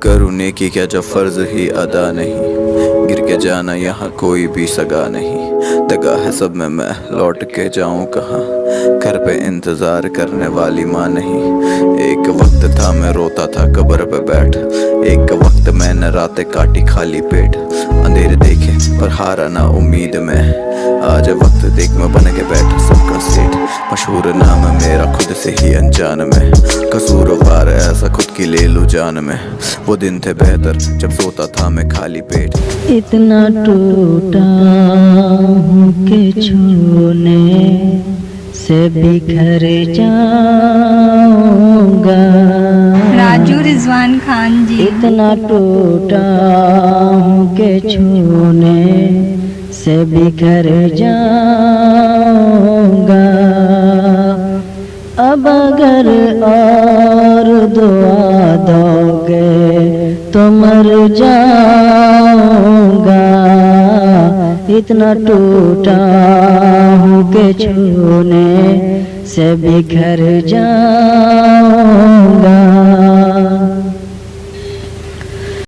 करूँ नेकी क्या जब फर्ज ही अदा नहीं, गिर के जाना यहाँ कोई भी सगा नहीं। दगा है सब में मैं लौट के जाऊँ कहाँ, घर पे इंतज़ार करने वाली माँ नहीं। एक वक्त था मैं रोता था कब्र पे बैठ, एक वक्त मैंने रातें काटी खाली पेट। अंधेरे देखे पर हारा ना उम्मीद में, आज वक्त देख मैं बन के बैठा सबका सेठ। मशहूर नाम मेरा खुद से ही अनजान में, कसूरवार ऐसा खुद की ले लूं जान में। वो दिन थे बेहतर जब सोता था मैं खाली पेट। इतना टूटा हूँ कि छूने से बिखर जाऊंगा। राजू रिजवान खान जी। इतना टूटा हूँ कि छूने से बिखर जाऊंगा। अब अगर और दुआ दोगे तो मर जाऊंगा। इतना टूटा हूँ कि छूने से बिखर जाऊंगा।